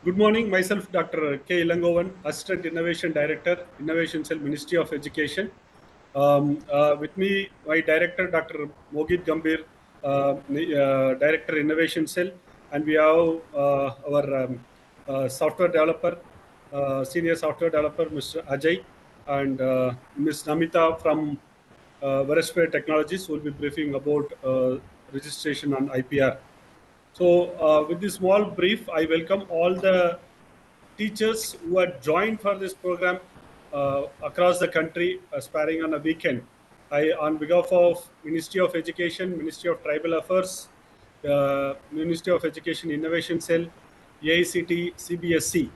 Good morning. Myself, Dr. K. Elan Govan, Assistant Innovation Director, Innovation Cell, Ministry of Education. With me, my Director, Dr. Mohit Gambhir, Director, Innovation Cell, and we have our software developer, Senior Software Developer, Mr. Ajay, and Ms. Namita from Verispire Technologies will be briefing about registration on IPR. So, with this small brief, I welcome all the teachers who are joined for this program across the country, aspiring on a weekend. On behalf of Ministry of Education, Ministry of Tribal Affairs, Ministry of Education Innovation Cell, AICTE, CBSC,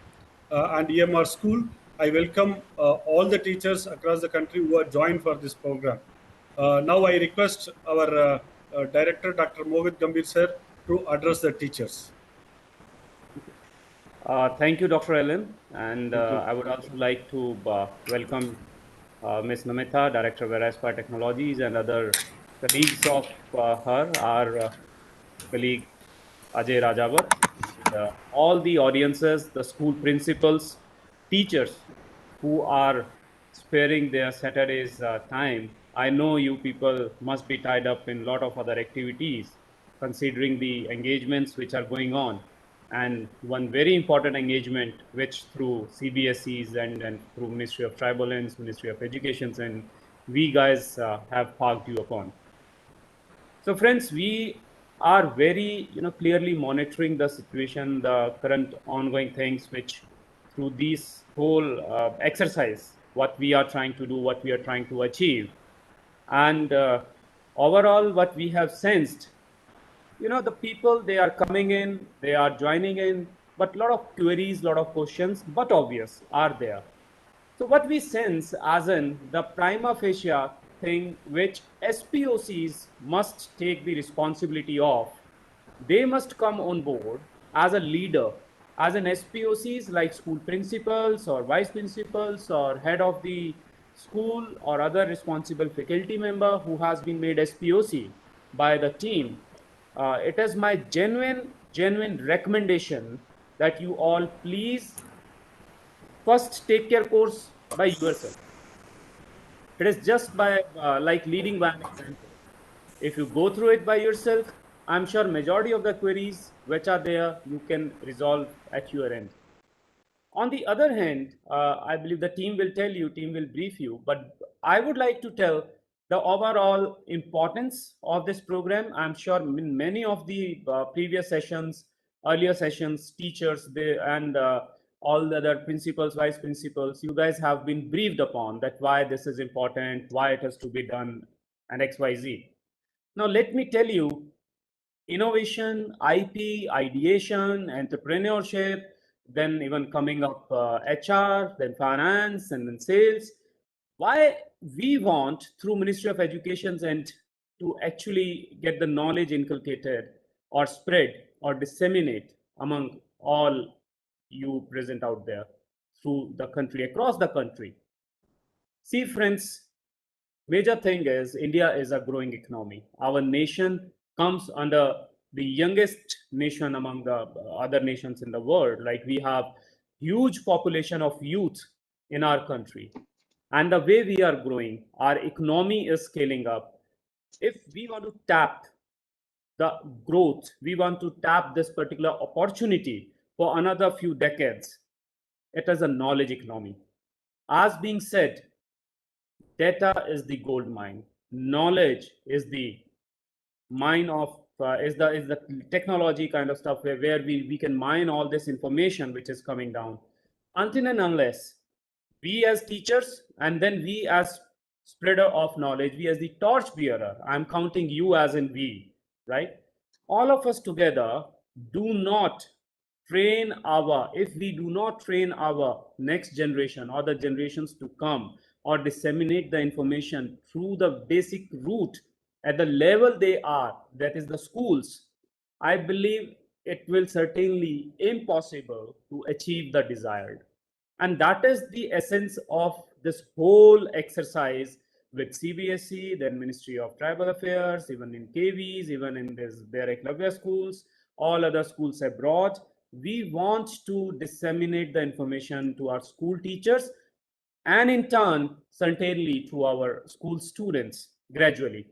and EMR School, I welcome all the teachers across the country who are joined for this program. Now I request our Director, Dr. Mohit Gambhir sir, to address the teachers. Thank you, Dr. Ellen. And Thank you. I would also like to welcome Ms. Namita, Director of Verispire Technologies, and other colleagues of her, our colleague Ajay Rajawat, and all the audiences, the school principals, teachers who are sparing their Saturday's time. I know you people must be tied up in a lot of other activities, considering the engagements which are going on. And one very important engagement, which through CBSEs and through Ministry of Tribal Lands, Ministry of Education, and we guys have parked you upon. So friends, we are very, clearly monitoring the situation, the current ongoing things, which through this whole exercise, what we are trying to do, what we are trying to achieve. And overall, what we have sensed, the people, they are coming in, they are joining in, but a lot of queries, a lot of questions, but obvious are there. So what we sense as in the prima facie thing which SPOCs must take the responsibility of, they must come on board as a leader, as an SPOCs like school principals or vice principals or head of the school or other responsible faculty member who has been made SPOC by the team. It is my genuine recommendation that you all please first take care course by yourself. It is just by like leading by an example. If you go through it by yourself, I'm sure majority of the queries which are there, you can resolve at your end. On the other hand, I believe the team will tell you, team will brief you, but I would like to tell the overall importance of this program. I'm sure in many of the previous sessions, earlier sessions, teachers, they, and all the other principals, vice principals, you guys have been briefed upon that why this is important, why it has to be done, and XYZ. Now, let me tell you, innovation, IP, ideation, entrepreneurship, then even coming up HR, then finance, and then sales. Why we want through Ministry of Education and to actually get the knowledge inculcated or spread or disseminate among all you present out there through the country, across the country. See, friends, major thing is India is a growing economy. Our nation comes under the youngest nation among the other nations in the world. Like we have huge population of youth in our country. And the way we are growing, our economy is scaling up. If we want to tap the growth, we want to tap this particular opportunity for another few decades, it is a knowledge economy. As being said, data is the gold mine. Knowledge is the mine of is the technology kind of stuff where we can mine all this information which is coming down. Until and unless we as teachers and then we as spreader of knowledge, we as the torch bearer, I'm counting you as in we, right? All of us together do not train our, if we do not train our next generation or the generations to come or disseminate the information through the basic route at the level they are, that is the schools, I believe it will certainly impossible to achieve the desired. And that is the essence of this whole exercise with CBSE, then Ministry of Tribal Affairs, even in KVs, even in this their Eklavya schools, all other schools abroad. we want to disseminate the information to our school teachers and in turn, certainly to our school students gradually.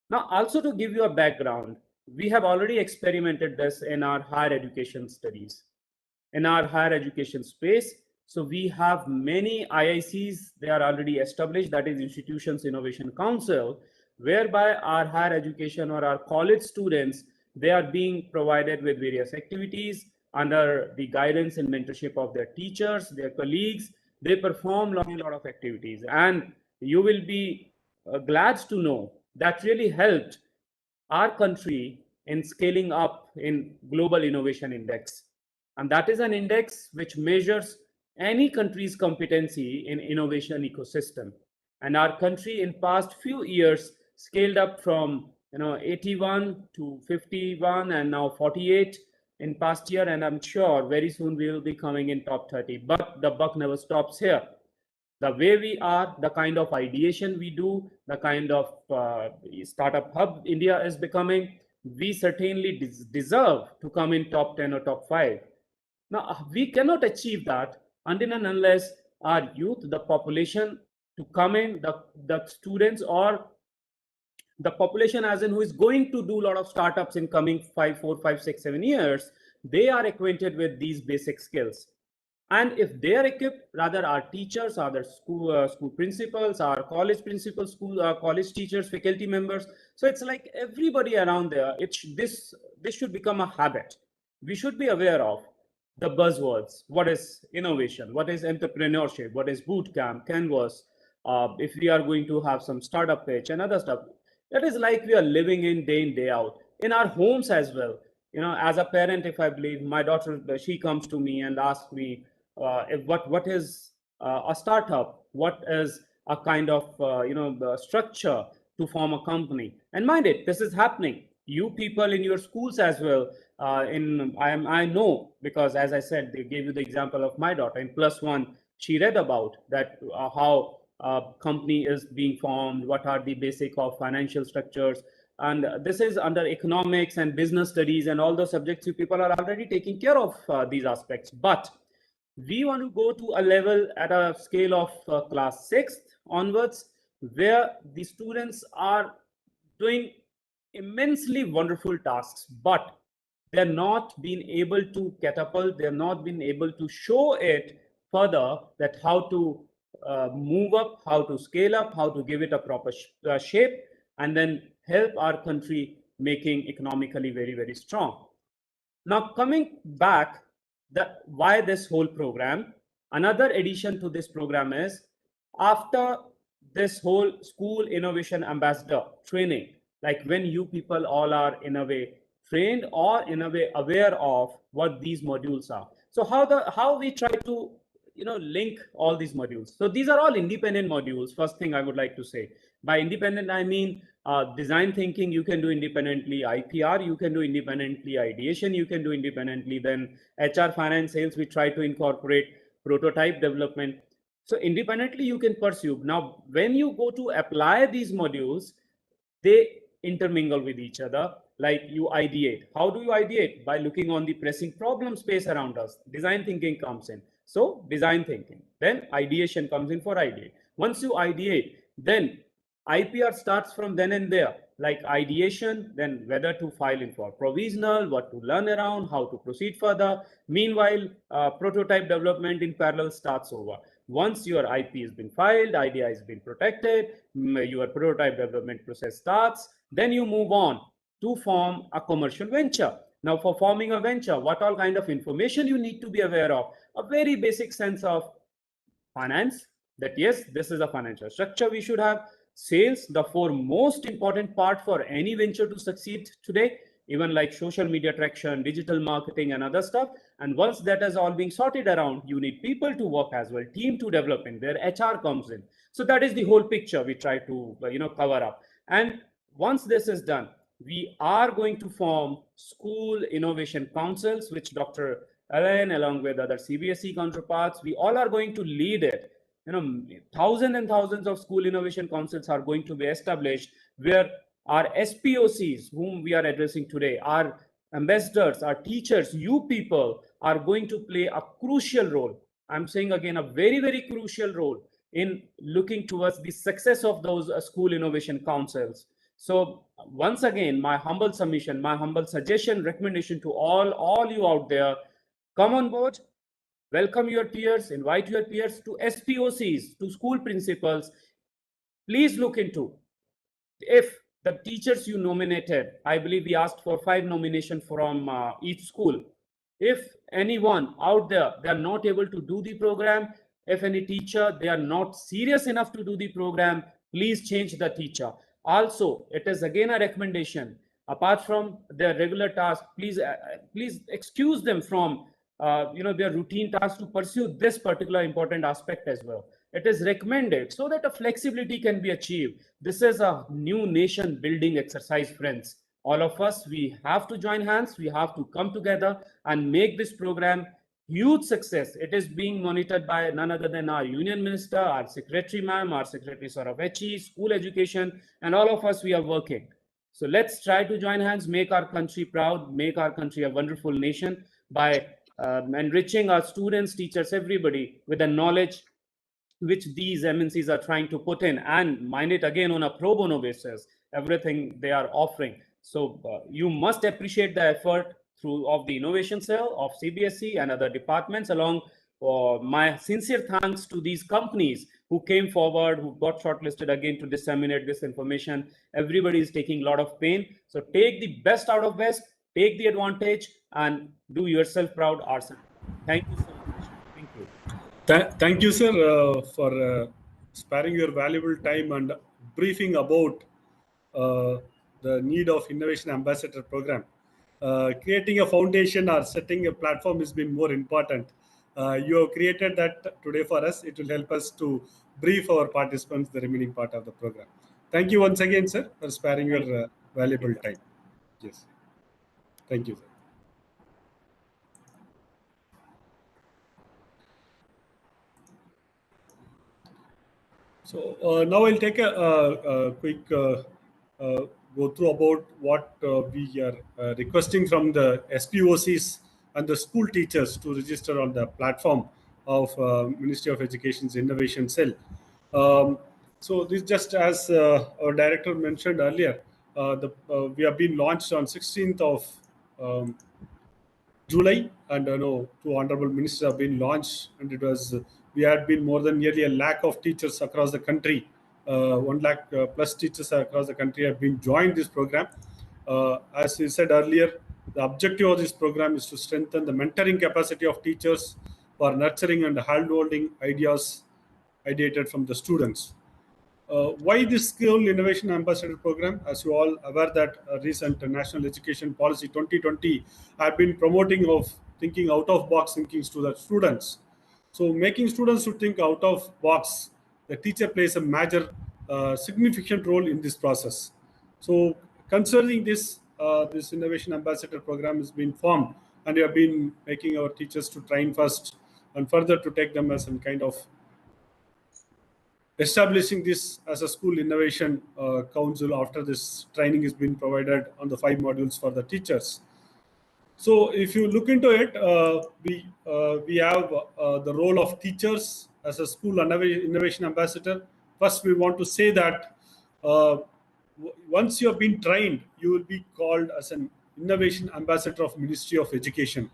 Now, also to give you a background, we have already experimented this in our higher education studies, in our higher education space. So we have many IICs, they are already established, that is Institutions Innovation Council, whereby our higher education or our college students, they are being provided with various activities under the guidance and mentorship of their teachers, their colleagues. They perform a lot of activities, and you will be glad to know that really helped our country in scaling up in global innovation index. And that is an index which measures any country's competency in innovation ecosystem. And our country in past few years scaled up from 81 to 51 and now 48 in past year, and I'm sure very soon we will be coming in top 30. But the buck never stops here. The way we are, the kind of ideation we do, the kind of startup hub India is becoming, we certainly deserve to come in top 10 or top 5. Now, we cannot achieve that until and unless our youth, the population to come in, the students or the population as in who is going to do a lot of startups in coming 5, 4, 5, 6, 7 years, they are acquainted with these basic skills. And if they are equipped, rather our teachers, other school principals, our college principals, college teachers, faculty members. So it's like everybody around there. This should become a habit. We should be aware of the buzzwords. What is innovation? What is entrepreneurship? What is bootcamp, Canvas? If we are going to have some startup pitch and other stuff, that is like we are living in day out in our homes as well. As a parent, if I believe my daughter, she comes to me and asks me, what is a startup, what is a kind of the structure to form a company. And mind it, this is happening, you people in your schools as well. I know, because as I said, they gave you the example of my daughter in +1. She read about that, how a company is being formed, what are the basic of financial structures, and this is under economics and business studies and all those subjects. You people are already taking care of these aspects, but we want to go to a level at a scale of class 6th onwards, where the students are doing immensely wonderful tasks, but they're not being able to catapult, they're not being able to show it further, that how to move up, how to scale up, how to give it a proper shape, and then help our country making economically very, very strong. Now, coming back, why this whole program, another addition to this program is, after this whole school innovation ambassador training, like when you people all are in a way trained or in a way aware of what these modules are. So how we try to link all these modules. So these are all independent modules. First thing I would like to say, by independent I mean design thinking you can do independently, IPR you can do independently, ideation you can do independently, then HR, finance, sales, we try to incorporate prototype development. So independently you can pursue. Now when you go to apply these modules, they intermingle with each other. Like you ideate. How do you ideate? By looking on the pressing problem space around us. Design thinking comes in. So design thinking, then ideation comes in for ideate. Once you ideate, then IPR starts from then and there, like ideation, then whether to file in for provisional, what to learn around, how to proceed further. Meanwhile, prototype development in parallel starts over. Once your IP has been filed, idea has been protected, your prototype development process starts, then you move on to form a commercial venture. Now, for forming a venture, what all kind of information you need to be aware of? A very basic sense of finance, that yes, this is a financial structure we should have. Sales, the four most important part for any venture to succeed today, even like social media traction, digital marketing and other stuff. And once that is all being sorted around, you need people to work as well, team to develop in there, HR comes in. So that is the whole picture we try to cover up. And once this is done, we are going to form school innovation councils, which Dr. Elan, along with other CBSE counterparts, we all are going to lead it. Thousands and thousands of school innovation councils are going to be established, where our SPOCs, whom we are addressing today, are ambassadors, our teachers, you people are going to play a crucial role. I'm saying again, a very, very crucial role in looking towards the success of those school innovation councils. So once again, my humble submission, my humble suggestion, recommendation to all you out there, come on board, welcome your peers, invite your peers to SPOCs, to school principals. Please look into if the teachers you nominated, I believe we asked for 5 nominations from each school. If anyone out there, they are not able to do the program, if any teacher, they are not serious enough to do the program, please change the teacher. Also, it is again a recommendation. Apart from their regular task, please excuse them from their routine tasks to pursue this particular important aspect as well. It is recommended so that a flexibility can be achieved. This is a new nation building exercise, friends. All of us, we have to join hands, we have to come together and make this program huge success. It is being monitored by none other than our union minister, our secretary ma'am, our secretary sir of HE, school education, and all of us, we are working. So let's try to join hands, make our country proud, make our country a wonderful nation by enriching our students, teachers, everybody with the knowledge which these MNCs are trying to put in, and mind it again on a pro bono basis, everything they are offering. So you must appreciate the effort through of the innovation cell of CBSE and other departments. Along my sincere thanks to these companies who came forward, who got shortlisted again to disseminate this information. Everybody is taking a lot of pain. So take the best out of West, take the advantage, and do yourself proud, ourselves. Thank you so much. Thank you. Thank you, sir, for sparing your valuable time and briefing about the need of Innovation Ambassador Program. Creating a foundation or setting a platform has been more important. You have created that today for us. It will help us to brief our participants the remaining part of the program. Thank you once again, sir, for sparing your valuable time. Yes. Thank you, sir. So now I'll take a quick go through about what we are requesting from the SPOCs and the school teachers to register on the platform of Ministry of Education's Innovation Cell. So this, just as our director mentioned earlier, we have been launched on 16th of July, and two honorable ministers have been launched, and it was we had been more than nearly a lakh of teachers across the country. 1 lakh plus teachers across the country have been joined this program. As we said earlier, the objective of this program is to strengthen the mentoring capacity of teachers for nurturing and hand-holding ideas ideated from the students. Why this School Innovation Ambassador Program? As you all aware that recent National Education Policy 2020 have been promoting of thinking out of box thinkings to the students. So making students to think out of box, the teacher plays a major significant role in this process. So concerning this, this Innovation Ambassador Program has been formed, and we have been making our teachers to train first and further to take them as some kind of establishing this as a school innovation council after this training has been provided on the 5 modules for the teachers. So if you look into it, we have the role of teachers as a school innovation ambassador. First, we want to say that once you have been trained, you will be called as an innovation ambassador of Ministry of Education.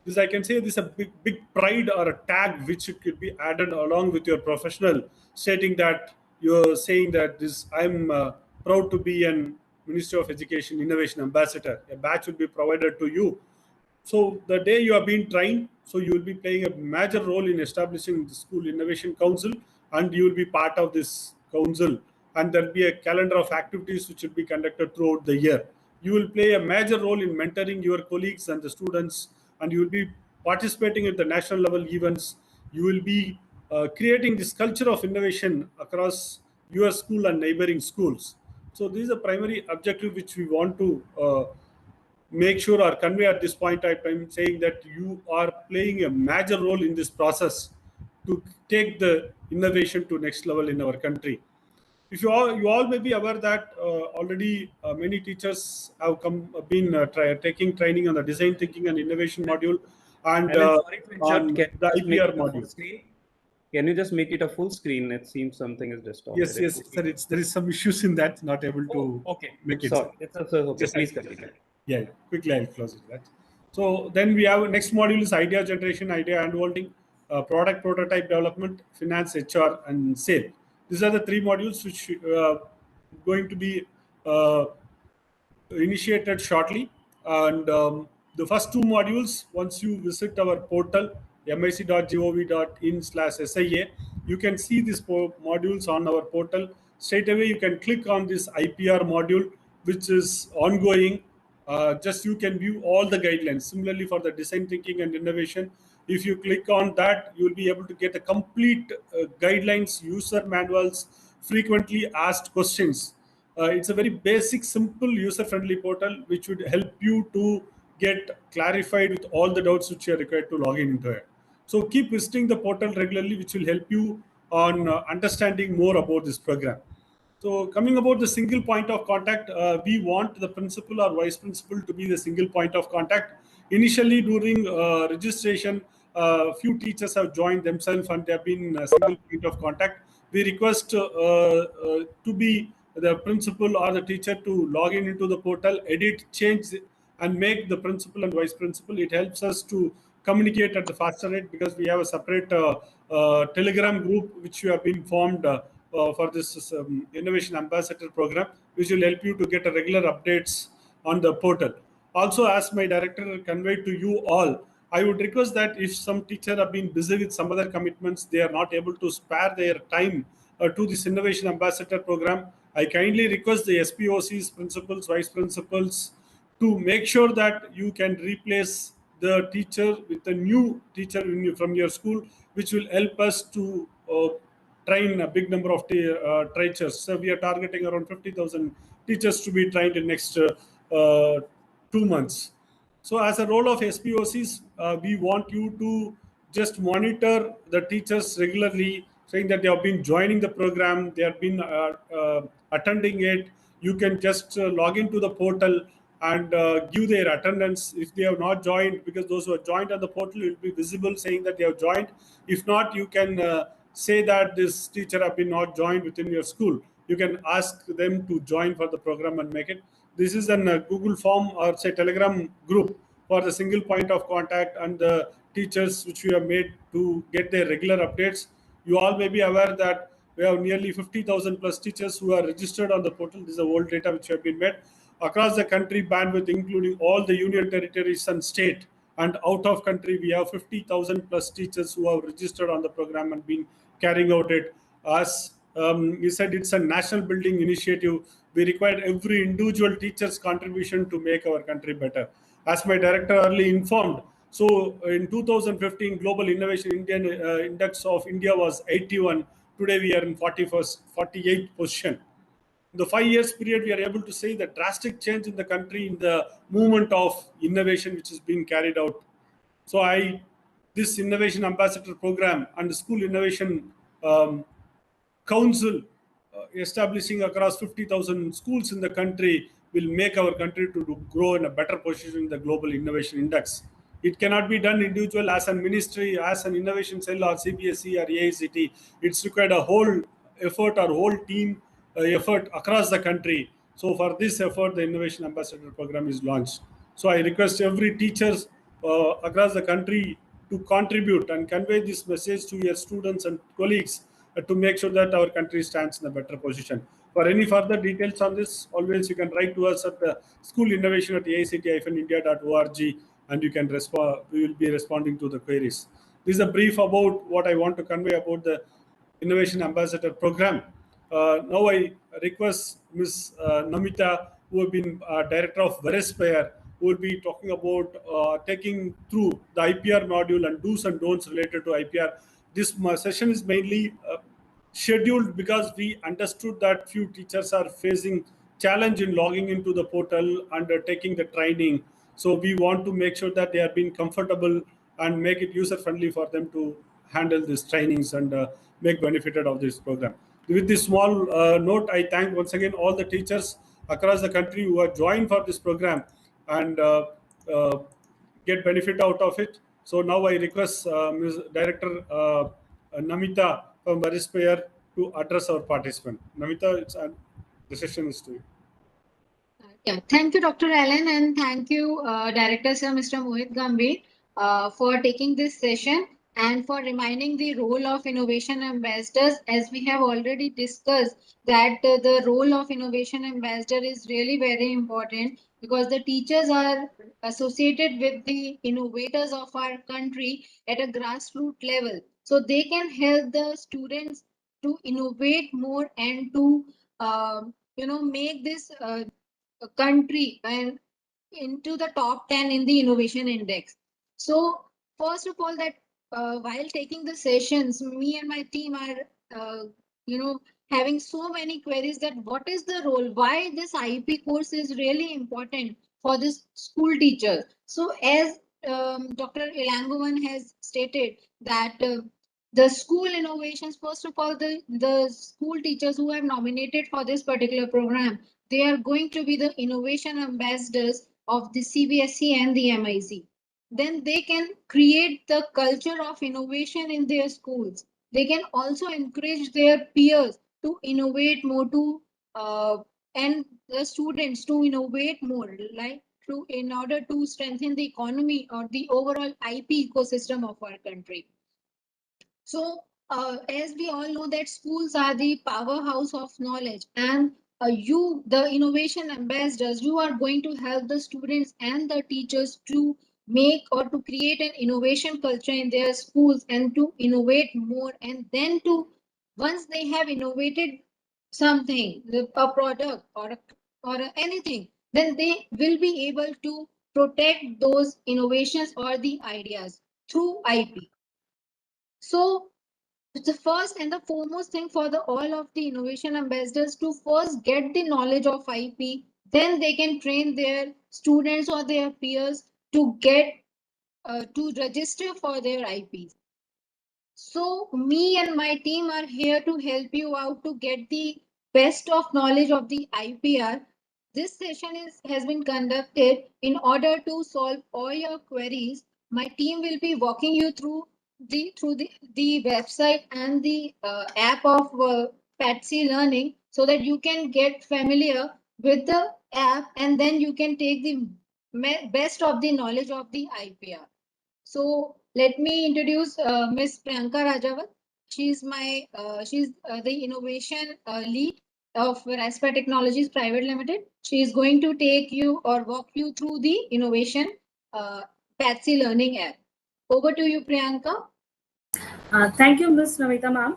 This, I can say, this is a big pride or a tag which could be added along with your professional, stating that you're saying that this I'm proud to be an Ministry of Education Innovation Ambassador. A badge will be provided to you. So the day you are being trained, so you will be playing a major role in establishing the School Innovation Council, and you will be part of this council. And there will be a calendar of activities which will be conducted throughout the year. You will play a major role in mentoring your colleagues and the students, and you will be participating at the national level events. You will be creating this culture of innovation across your school and neighboring schools. So this is a primary objective which we want to make sure or convey at this point of time, saying that you are playing a major role in this process to take the innovation to next level in our country. If you all may be aware that already many teachers have been taking training on the design thinking and innovation module and Alan, sorry to interrupt. on Can you the just make IPR it a full module. screen? Can you just make it a full screen? It seems something is distorted. Yes, yes, sir. There is some issues in that. Not able to Okay. make it. Sorry. It's okay. Just Please continue. yeah. Quickly, I'll close it. That. So then we have next module is idea generation, idea handholding, product prototype development, finance, HR, and sale. These are the three modules which going to be initiated shortly. And the first two modules, once you visit our portal, mic.gov.in/SIA, you can see these modules on our portal. Straight away, you can click on this IPR module, which is ongoing. Just you can view all the guidelines. Similarly, for the design thinking and innovation, if you click on that, you will be able to get a complete guidelines, user manuals, frequently asked questions. It's a very basic, simple, user-friendly portal which would help you to get clarified with all the doubts which you are required to log in into it. So keep visiting the portal regularly, which will help you on understanding more about this program. So coming about the single point of contact, we want the principal or vice principal to be the single point of contact. Initially, during registration, few teachers have joined themselves and they have been a single point of contact. We request to be the principal or the teacher to log in into the portal, edit, change, and make the principal and vice principal. It helps us to communicate at the faster rate because we have a separate Telegram group which we have been formed for this innovation ambassador program, which will help you to get a regular updates on the portal. Also, as my director conveyed to you all, I would request that if some teacher have been busy with some other commitments, they are not able to spare their time to this innovation ambassador program. I kindly request the SPOCs, principals, vice principals, to make sure that you can replace the teacher with a new teacher from your school, which will help us to train a big number of teachers. So we are targeting around 50,000 teachers to be trained in next 2 months. So as a role of SPOCs, we want you to just monitor the teachers regularly, saying that they have been joining the program, they have been attending it. You can just log into the portal and give their attendance if they have not joined, because those who have joined on the portal will be visible saying that they have joined. If not, you can say that this teacher have been not joined within your school. You can ask them to join for the program and make it. This is an Google form or say Telegram group for the single point of contact and the teachers which we have made to get their regular updates. You all may be aware that we have nearly 50,000 plus teachers who are registered on the portal. This is the old data which have been made across the country, bandwidth including all the union territories and state, and out of country we have 50,000 plus teachers who have registered on the program and been carrying out it. As you said, it's a national building initiative. We require every individual teacher's contribution to make our country better. As my director early informed, so in 2015, Global Innovation Indian Index of India was 81. Today we are in 48th position. In the 5 years period, we are able to see the drastic change in the country in the movement of innovation which is being carried out. So this innovation ambassador program and the school innovation council establishing across 50,000 schools in the country will make our country to grow in a better position in the global innovation index. It cannot be done individual as a ministry, as an innovation cell or CBSE or AICTE. It's required a whole effort or whole team effort across the country. So for this effort, the innovation ambassador program is launched. So I request every teachers across the country to contribute and convey this message to your students and colleagues to make sure that our country stands in a better position. For any further details on this, always you can write to us at the schoolinnovation at aict-india.org, and you can respond. We will be responding to the queries. This is a brief about what I want to convey about the Innovation Ambassador Program. Now I request Ms. Namita, who have been Director of Verispire, who will be talking about taking through the IPR module and do's and don'ts related to IPR. This session is mainly scheduled because we understood that few teachers are facing challenge in logging into the portal and taking the training. So we want to make sure that they are being comfortable and make it user friendly for them to handle these trainings and make benefited of this program. With this small note, I thank once again all the teachers across the country who have joined for this program and uh, get benefit out of it. So now I request Ms. Director Namita from Verispire to address our participant. Namita, the session is to you. Yeah, thank you, Dr. Allen, and thank you, Director Sir, Mr. Mohit Gambhir, for taking this session and for reminding the role of innovation ambassadors. As we have already discussed, that the role of innovation ambassador is really very important because the teachers are associated with the innovators of our country at a grassroots level. So they can help the students to innovate more and to make this country and into the top 10 in the innovation index. So first of all, that while taking the sessions, me and my team are uh, you know having so many queries that what is the role, why this IEP course is really important for this school teachers. So as Dr. Elan Govan has stated that the school innovations, first of all, the school teachers who have nominated for this particular program, they are going to be the innovation ambassadors of the CBSE and the MIC. Then they can create the culture of innovation in their schools. They can also encourage their peers to innovate more, to and the students to innovate more, like to in order to strengthen the economy or the overall IP ecosystem of our country. So, as we all know that schools are the powerhouse of knowledge, and you, the innovation ambassadors, you are going to help the students and the teachers to make or to create an innovation culture in their schools and to innovate more. And then to, once they have innovated something, a product or anything, then they will be able to protect those innovations or the ideas through IP. So the first and the foremost thing for the all of the innovation ambassadors to first get the knowledge of IP, then they can train their students or their peers to get to register for their IPs. So me and my team are here to help you out to get the best of knowledge of the IPR. This session has been conducted in order to solve all your queries. My team will be walking you through the website and the app of Patsy Learning so that you can get familiar with the app and then you can take the best of the knowledge of the IPR. So let me introduce Miss Priyanka Rajawat. She's the innovation lead of Verispire Technologies Private Limited. She is going to take you or walk you through the innovation uh, Patsy Learning app. Over to you, Priyanka. Thank you, Ms. Namita ma'am.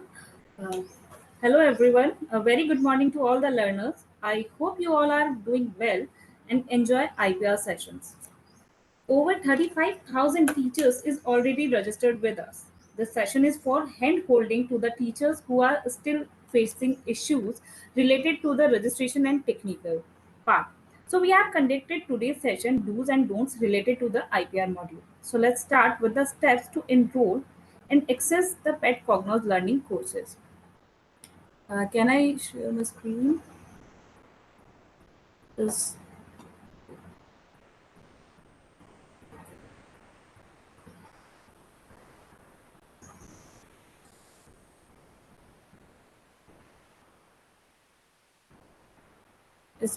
Uh, Hello everyone. A very good morning to all the learners. I hope you all are doing well and enjoy IPR sessions. Over 35,000 teachers is already registered with us. The session is for hand holding to the teachers who are still facing issues related to the registration and technical part. So we have conducted today's session do's and don'ts related to the IPR module. So let's start with the steps to enroll and access the Patcognos learning courses. Can I share my screen? Is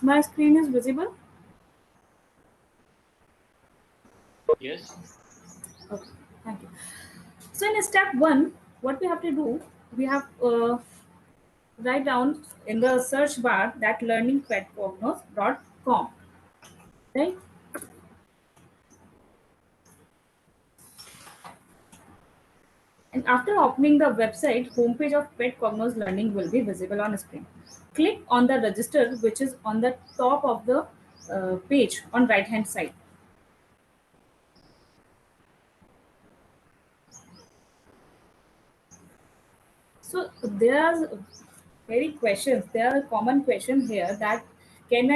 my screen is visible? Yes. Okay, thank you. So in step one, what we have to do, we have write down in the search bar that learningpetcognos.com, right? And after opening the website, homepage of Pet Cognos Learning will be visible on screen. Click on the register, which is on the top of the page on right hand side. So there are very questions. There are common questions here that can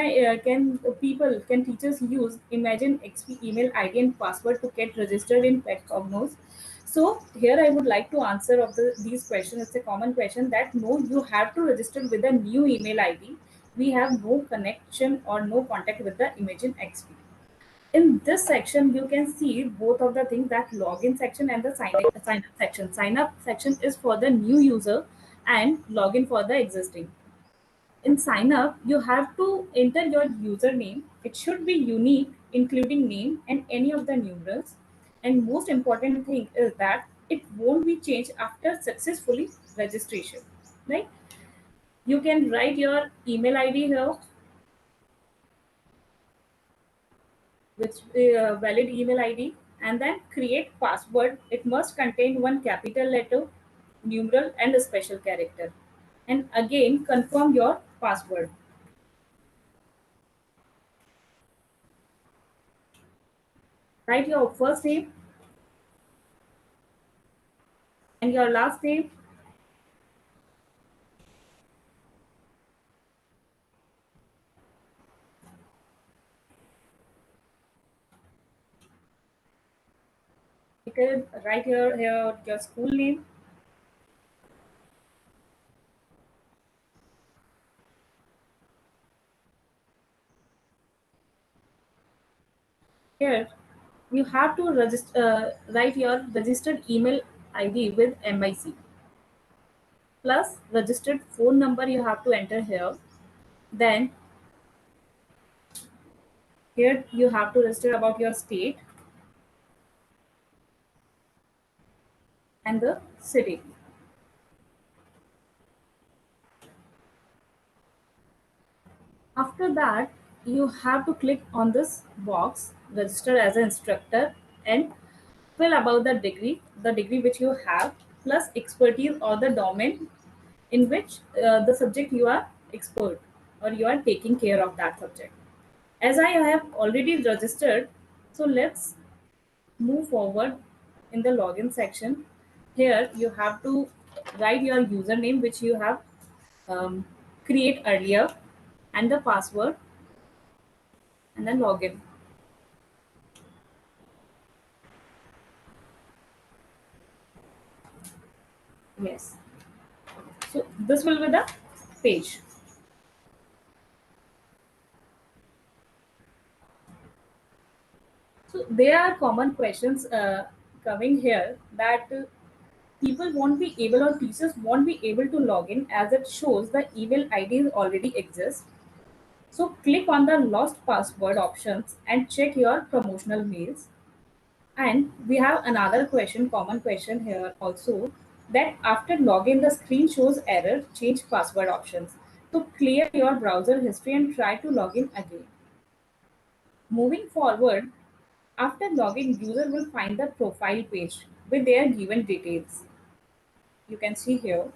teachers use Imagine XP email ID and password to get registered in Pet Cognos? So here I would like to answer of these questions. It's a common question that no, you have to register with a new email ID. We have no connection or no contact with the Imagine XP. In this section, you can see both of the things, that login section and the sign up section. Sign up section is for the new user and login for the existing. In sign up, you have to enter your username. It should be unique, including name and any of the numerals. And most important thing is that it won't be changed after successfully registration. Right? You can write your email ID here, which valid email ID, and then create password. It must contain one capital letter, numeral, and a special character. And again, confirm your password. Write your first name and your last name. You can write here your school name. Here you have to write your registered email ID with MIC plus registered phone number you have to enter here. Then here you have to register about your state and the city. After that, you have to click on this box, register as an instructor, and fill about the degree which you have, plus expertise or the domain in which the subject you are expert or you are taking care of that subject. As I have already registered, so let's move forward in the login section. Here you have to write your username which you have create earlier and the password, and then login. Yes. So this will be the page. So there are common questions coming here that people won't be able or teachers won't be able to log in as it shows the email IDs already exist. So click on the lost password options and check your promotional mails. And we have another question, common question here also, that after login the screen shows error, change password options. So clear your browser history and try to log in again. Moving forward, after login, user will find the profile page with their given details. You can see here.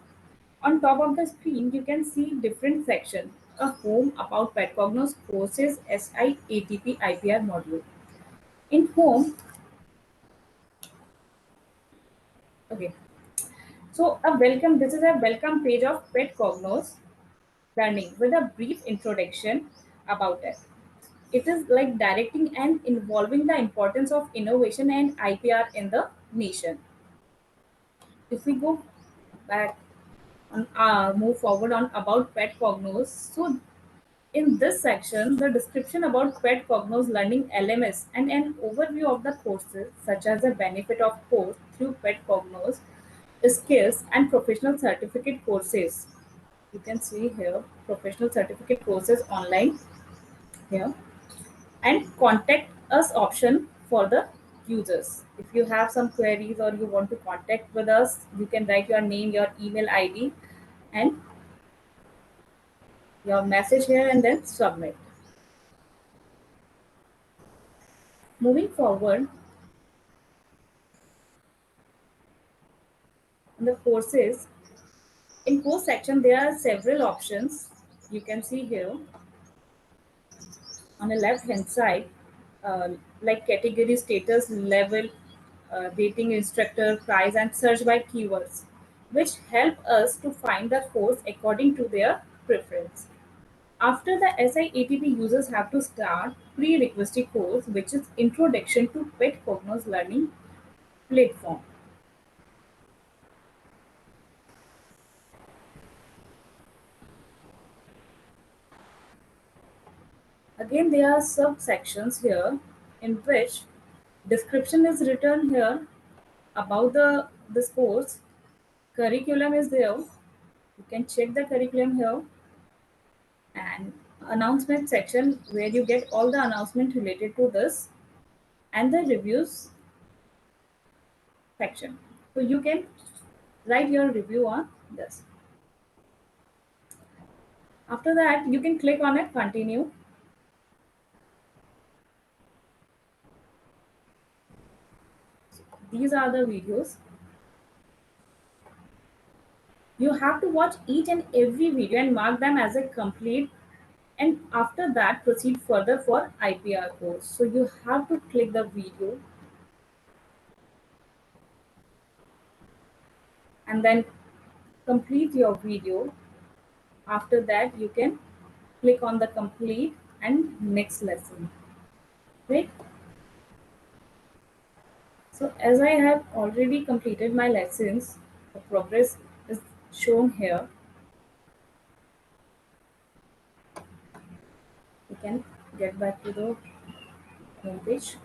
On top of the screen, you can see different sections. A home about Patcognos courses SIATP IPR module. In home, okay. So a welcome. This is a welcome page of Patcognos Learning with a brief introduction about it. It is like directing and involving the importance of innovation and IPR in the nation. If we go back and move forward on about pet cognos, so in this section the description about pet cognos learning LMS and an overview of the courses such as the benefit of course through pet cognos, skills and professional certificate courses. You can see here professional certificate courses online here, and contact us option for the users. If you have some queries or you want to contact with us, you can write your name, your email ID, and your message here and then submit. Moving forward, in the courses, in course section, there are several options. You can see here on the left hand side, like category, status, level, rating, instructor, price, and search by keywords, which help us to find the course according to their preference. After the SIATP, users have to start pre-requested course, which is Introduction to Pet Cognos Learning Platform. Again, there are subsections here in which description is written here about this course. Curriculum is there. You can check the curriculum here, and announcement section where you get all the announcement related to this, and the reviews section. So you can write your review on this. After that, you can click on it, continue. These are the videos. You have to watch each and every video and mark them as a complete, and after that proceed further for IPR course. So you have to click the video and then complete your video. After that, you can click on the complete and next lesson. Right? So as I have already completed my lessons, the progress is shown here. You can get back to the home page.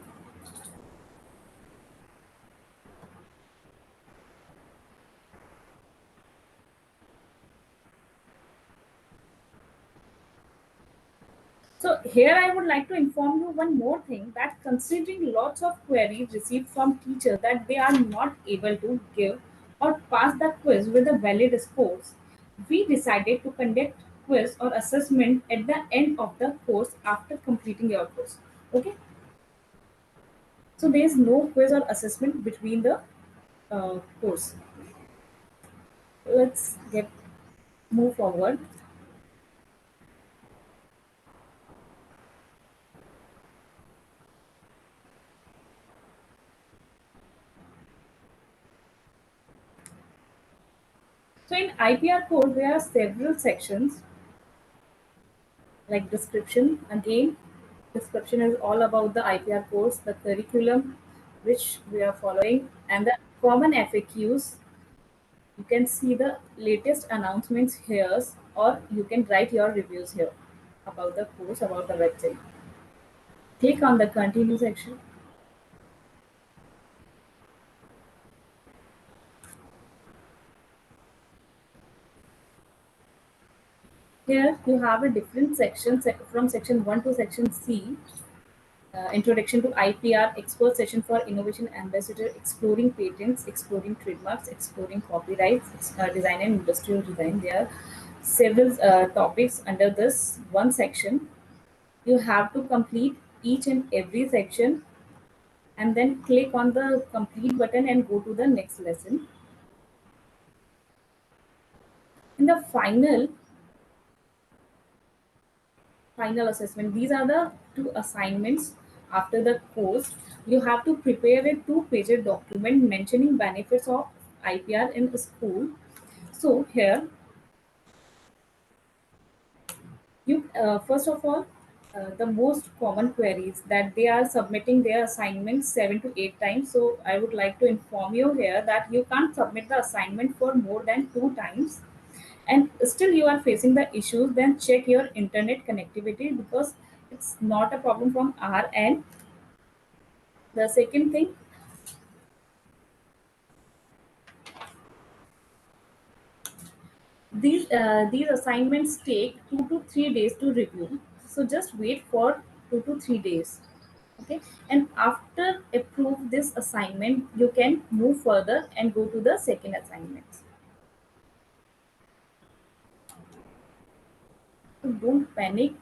So here I would like to inform you one more thing, that considering lots of queries received from teachers that they are not able to give or pass the quiz with a valid scores, we decided to conduct quiz or assessment at the end of the course after completing your course. Okay. So there is no quiz or assessment between the course. Let's move forward. So in IPR code, there are several sections like description. Again, description is all about the IPR course, the curriculum which we are following, and the common FAQs. You can see the latest announcements here, or you can write your reviews here about the course, about the website. Click on the continue section. Here you have a different section from section 1 to section C. Introduction to IPR, expert session for innovation ambassador, exploring patents, exploring trademarks, exploring copyrights, design and industrial design. There are several topics under this one section. You have to complete each and every section and then click on the complete button and go to the next lesson. In the final assessment, these are the two assignments after the course. You have to prepare a 2-page document mentioning benefits of IPR in school. So here you first of all, the most common queries that they are submitting their assignments 7 to 8 times. So I would like to inform you here that you can't submit the assignment for more than 2 times and still you are facing the issues, then check your internet connectivity, because it's not a problem from our end. The second thing, these assignments take 2 to 3 days to review, so just wait for 2 to 3 days. Okay, and after approve this assignment, you can move further and go to the second assignment. So don't panic,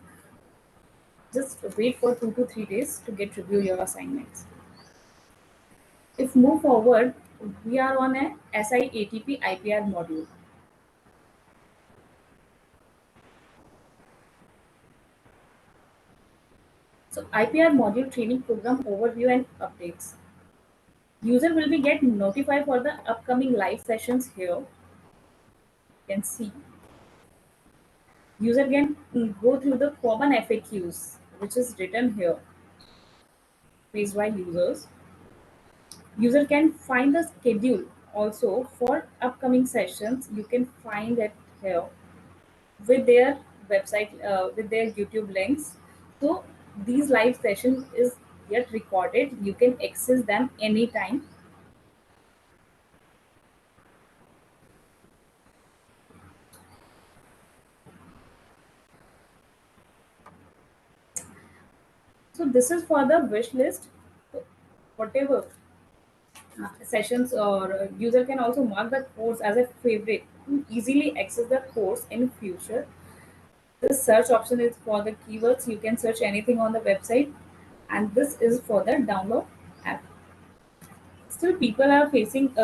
just wait for 2 to 3 days to get review your assignments. If move forward, we are on a SIATP IPR module. So IPR module training program overview and updates. User will be get notified for the upcoming live sessions here. You can see. User can go through the common FAQs, which is written here. Faced by users. User can find the schedule also for upcoming sessions. You can find it here with their website, with their YouTube links. So these live sessions is yet recorded. You can access them anytime. So this is for the wish list. So whatever sessions or user can also mark the course as a favorite to easily access the course in future. The search option is for the keywords. You can search anything on the website, and this is for the download app. Still, people are facing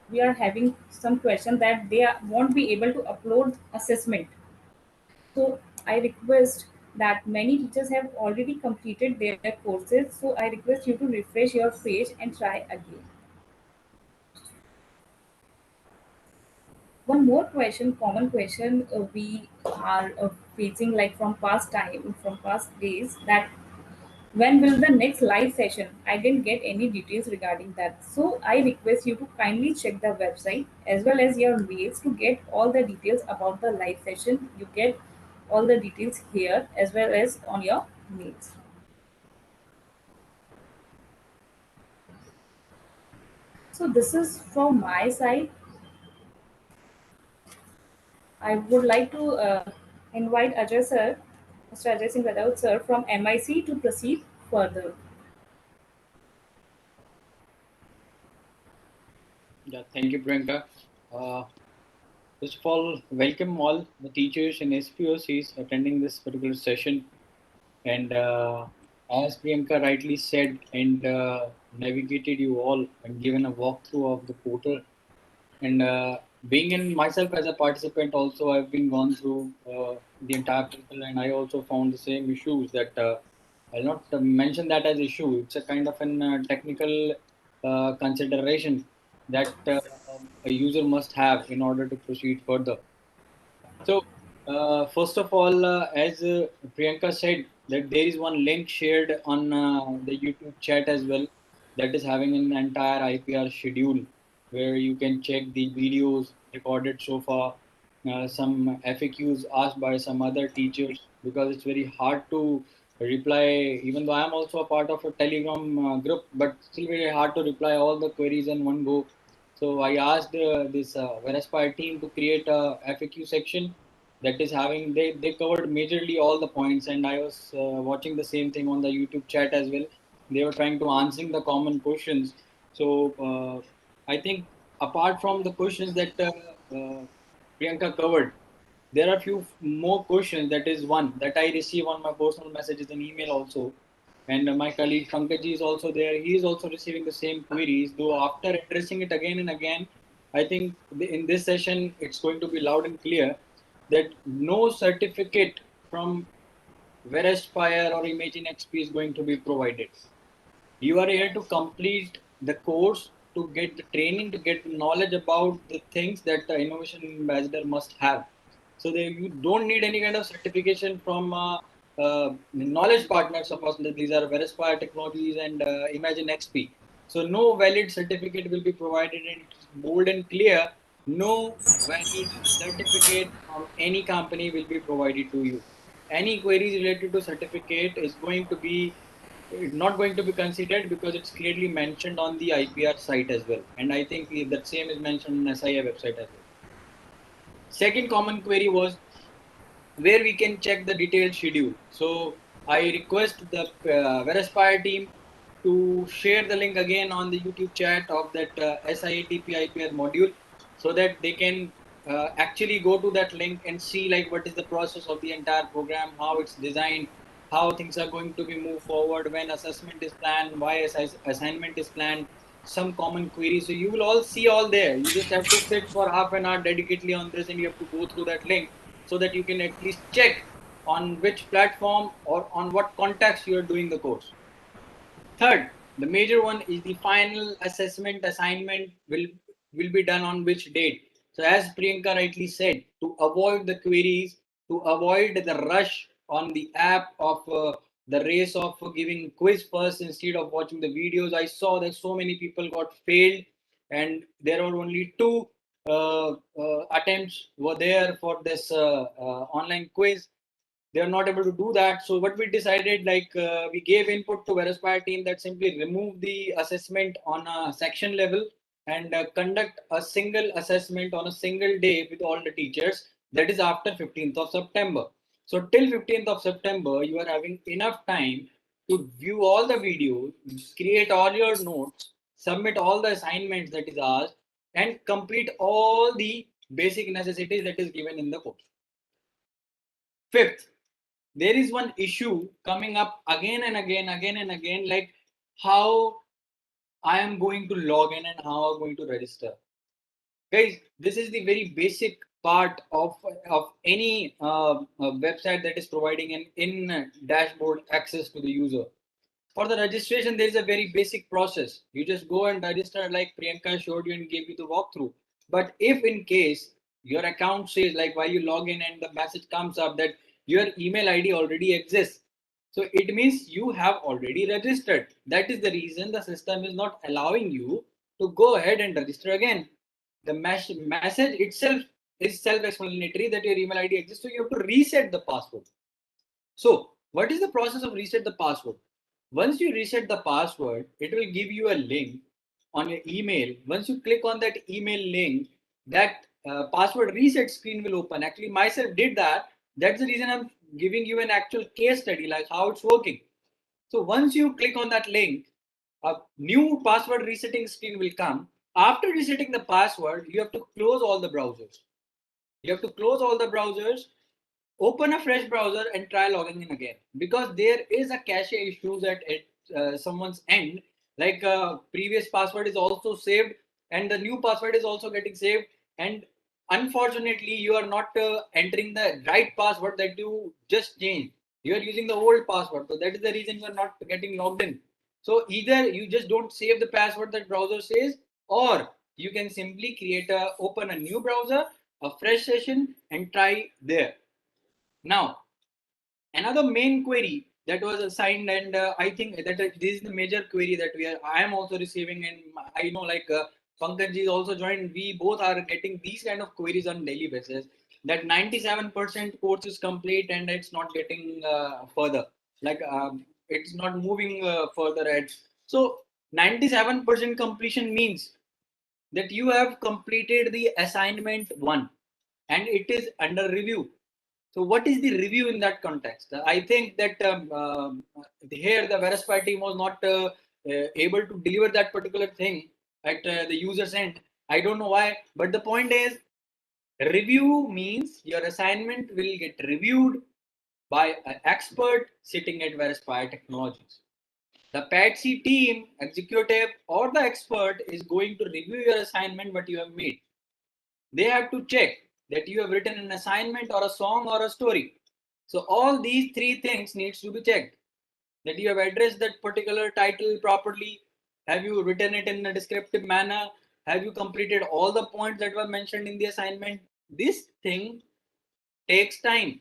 we are having some question that won't be able to upload assessment. So I request that many teachers have already completed their courses. So I request you to refresh your page and try again. One more question, common question we are facing like from past time, from past days, that when will the next live session? I didn't get any details regarding that. So I request you to kindly check the website as well as your mails to get all the details about the live session. You get all the details here as well as on your mails. So this is from my side. I would like to invite Ajay sir, Mr. Ajay Singh sir from MIC to proceed further. Yeah, thank you, Priyanka. Uh, First of all, welcome all the teachers and SPOCs attending this particular session. And as Priyanka rightly said and navigated you all and given a walkthrough of the portal, and being in myself as a participant also, I've been gone through the entire portal, and I also found the same issues that I'll not mention that as issue. It's a kind of an technical consideration that a user must have in order to proceed further. So, first of all, as Priyanka said, that there is one link shared on the YouTube chat as well that is having an entire IPR schedule where you can check the videos recorded so far, some FAQs asked by some other teachers, because it's very hard to reply, even though I'm also a part of a Telegram group, but still very hard to reply all the queries in one go. So I asked this Verispire team to create a FAQ section that is having, they covered majorly all the points, and I was watching the same thing on the YouTube chat as well. They were trying to answering the common questions. So I think apart from the questions that Priyanka covered, there are a few more questions. That is one that I receive on my personal messages and email also. And my colleague Pankaj is also there. He is also receiving the same queries. Though after addressing it again and again, I think in this session it's going to be loud and clear that no certificate from Verispire or Imagine XP is going to be provided. You are here to complete the course, to get the training, to get knowledge about the things that the innovation ambassador must have. So you don't need any kind of certification from knowledge partners of us. These are Verispire Technologies and Imagine XP. So no valid certificate will be provided, and it's bold and clear. No valid certificate from any company will be provided to you. Any queries related to certificate is going to be not going to be considered, because it's clearly mentioned on the IPR site as well. And I think that same is mentioned on SIA website as well. Second common query was where we can check the detailed schedule. So I request the Verispire team to share the link again on the YouTube chat of that SIATP IPR module, so that they can actually go to that link and see like what is the process of the entire program, how it's designed, how things are going to be moved forward, when assessment is planned, why assignment is planned, some common queries. So you will all see all there. You just have to sit for half an hour dedicatedly on this, and you have to go through that link so that you can at least check on which platform or on what context you are doing the course. Third, the major one is the final assessment assignment will be done on which date. So as Priyanka rightly said, to avoid the queries, to avoid the rush on the app of the race of giving quiz first instead of watching the videos, I saw that so many people got failed, and there were only two attempts were there for this online quiz. they are not able to do that. So what we decided, we gave input to Verispire team that simply remove the assessment on a section level and conduct a single assessment on a single day with all the teachers. That is after 15th of September. So till 15th of September, you are having enough time to view all the videos, create all your notes, submit all the assignments that is asked, and complete all the basic necessities that is given in the course. Fifth, there is one issue coming up again and again, like how I am going to log in and how I'm going to register. Guys, this is the very basic part of any website that is providing an in dashboard access to the user. For the registration, there is a very basic process. You just go and register like Priyanka showed you and gave you the walkthrough. But if in case your account says, like while you log in and the message comes up that your email ID already exists, so it means you have already registered. That is the reason the system is not allowing you to go ahead and register again. The message itself is self-explanatory that your email ID exists, so you have to reset the password. So what is the process of reset the password? Once you reset the password, it will give you a link on your email. Once you click on that email link, that password reset screen will open. Actually, myself did that. That's the reason I'm giving you an actual case study, like how it's working. So once you click on that link, a new password resetting screen will come. After resetting the password, you have to close all the browsers. You have to close all the browsers, open a fresh browser and try logging in again, because there is a cache issues at someone's end, like previous password is also saved and the new password is also getting saved, and unfortunately you are not entering the right password that you just changed. You are using the old password, so that is the reason you are not getting logged in. So either you just don't save the password that browser says, or you can simply open a new browser, a fresh session, and try there. Now, another main query that was assigned, and I think that this is the major query that I am also receiving, and I know Pankaj is also joined. We both are getting these kind of queries on daily basis. That 97% course is complete and it's not getting further. It's not moving further ahead. So 97% completion means that you have completed the assignment 1 and it is under review. So what is the review in that context? I think that here the Verispire team was not able to deliver that particular thing at the user's end. I don't know why, but the point is, review means your assignment will get reviewed by an expert sitting at Verispire Technologies. The Patsy team, executive or the expert is going to review your assignment, what you have made. They have to check that you have written an assignment or a song or a story. So all these three things needs to be checked. That you have addressed that particular title properly. Have you written it in a descriptive manner? Have you completed all the points that were mentioned in the assignment? This thing takes time.